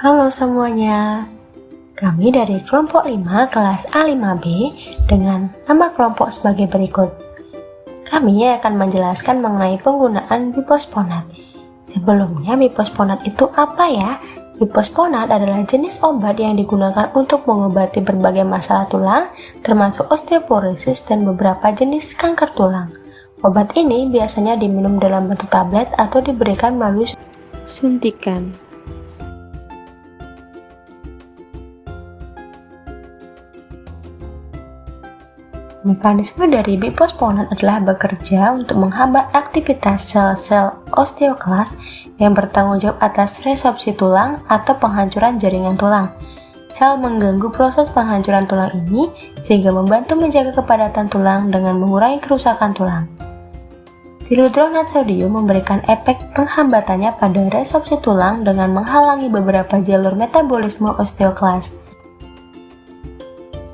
Halo semuanya, kami dari kelompok 5 kelas A5B dengan nama kelompok sebagai berikut. Kami akan menjelaskan mengenai penggunaan bifosfonat. Sebelumnya, bifosfonat itu apa ya? Bifosfonat adalah jenis obat yang digunakan untuk mengobati berbagai masalah tulang, termasuk osteoporosis dan beberapa jenis kanker tulang. Obat ini biasanya diminum dalam bentuk tablet atau diberikan melalui suntikan. Mekanisme dari bifosfonat adalah bekerja untuk menghambat aktivitas sel-sel osteoklas yang bertanggung jawab atas resorpsi tulang atau penghancuran jaringan tulang. Sel mengganggu proses penghancuran tulang ini sehingga membantu menjaga kepadatan tulang dengan mengurangi kerusakan tulang. Tiludronat sodium memberikan efek penghambatannya pada resorpsi tulang dengan menghalangi beberapa jalur metabolisme osteoklas,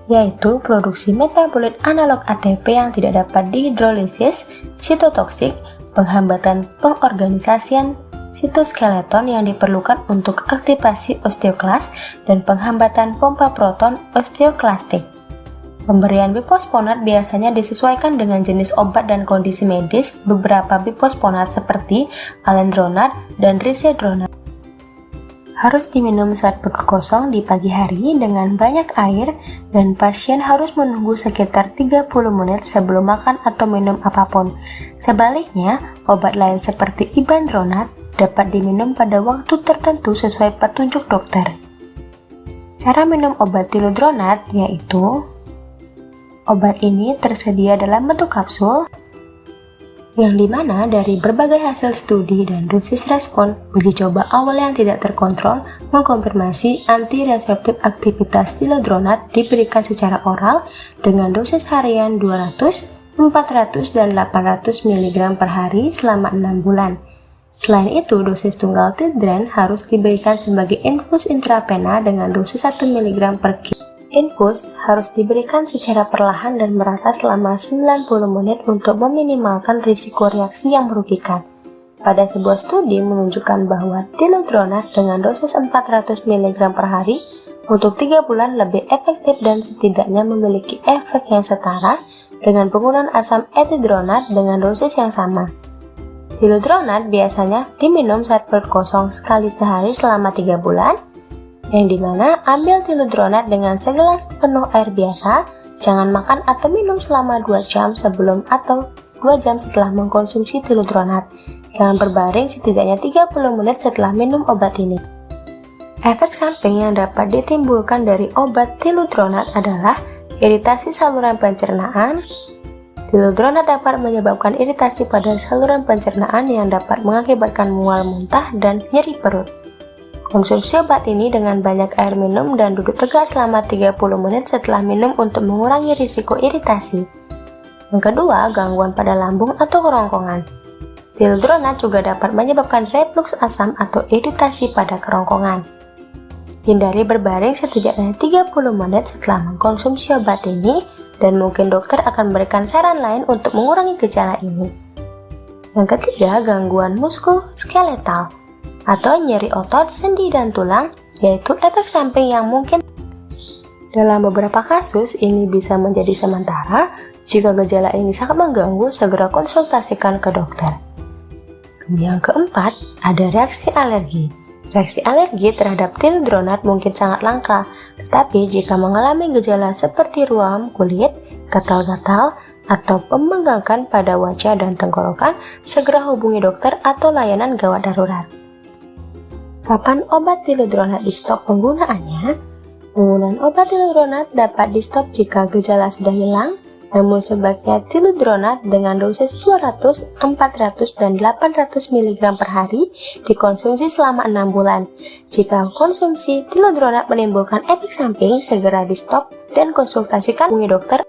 yaitu produksi metabolit analog ATP yang tidak dapat dihidrolisis, sitotoksik, penghambatan pengorganisasian sitoskeleton yang diperlukan untuk aktivasi osteoklas, dan penghambatan pompa proton osteoklastik. Pemberian bifosfonat biasanya disesuaikan dengan jenis obat dan kondisi medis. Beberapa bifosfonat seperti alendronat dan risedronat harus diminum saat perut kosong di pagi hari dengan banyak air, dan pasien harus menunggu sekitar 30 menit sebelum makan atau minum apapun. Sebaliknya, obat lain seperti ibandronat dapat diminum pada waktu tertentu sesuai petunjuk dokter. Cara minum obat tiludronat yaitu obat ini tersedia dalam bentuk kapsul, yang dimana dari berbagai hasil studi dan dosis respon, uji coba awal yang tidak terkontrol mengkonfirmasi antireseptif aktivitas tiludronat diberikan secara oral dengan dosis harian 200, 400, dan 800 mg per hari selama 6 bulan. Selain itu, dosis tunggal tidren harus diberikan sebagai infus intravena dengan dosis 1 mg per kg. Infus harus diberikan secara perlahan dan merata selama 90 menit untuk meminimalkan risiko reaksi yang merugikan. Pada sebuah studi menunjukkan bahwa tiludronat dengan dosis 400 mg per hari untuk 3 bulan lebih efektif dan setidaknya memiliki efek yang setara dengan penggunaan asam etidronat dengan dosis yang sama. Tiludronat biasanya diminum saat perut kosong sekali sehari selama 3 bulan, yang dimana ambil tiludronat dengan segelas penuh air biasa. Jangan makan atau minum selama 2 jam sebelum atau 2 jam setelah mengkonsumsi tiludronat. Jangan berbaring setidaknya 30 menit setelah minum obat ini. Efek samping yang dapat ditimbulkan dari obat tiludronat adalah iritasi saluran pencernaan. Tiludronat dapat menyebabkan iritasi pada saluran pencernaan yang dapat mengakibatkan mual muntah dan nyeri perut. Konsumsi obat ini dengan banyak air minum dan duduk tegak selama 30 menit setelah minum untuk mengurangi risiko iritasi. Yang kedua, gangguan pada lambung atau kerongkongan. Tiludronat juga dapat menyebabkan reflux asam atau iritasi pada kerongkongan. Hindari berbaring setidaknya 30 menit setelah mengkonsumsi obat ini, dan mungkin dokter akan memberikan saran lain untuk mengurangi gejala ini. Yang ketiga, gangguan muskuloskeletal atau nyeri otot, sendi, dan tulang, yaitu efek samping yang mungkin. Dalam beberapa kasus, ini bisa menjadi sementara. Jika gejala ini sangat mengganggu, segera konsultasikan ke dokter. Kemudian yang keempat, ada reaksi alergi. Reaksi alergi terhadap tiludronat mungkin sangat langka, tetapi jika mengalami gejala seperti ruam kulit, gatal-gatal, atau pembengkakan pada wajah dan tenggorokan, segera hubungi dokter atau layanan gawat darurat. Kapan obat tiludronat di stop penggunaannya? Penggunaan obat tiludronat dapat di stop jika gejala sudah hilang, namun sebaiknya tiludronat dengan dosis 200, 400, dan 800 mg per hari dikonsumsi selama 6 bulan. Jika konsumsi tiludronat menimbulkan efek samping, segera di stop dan konsultasikan dokter.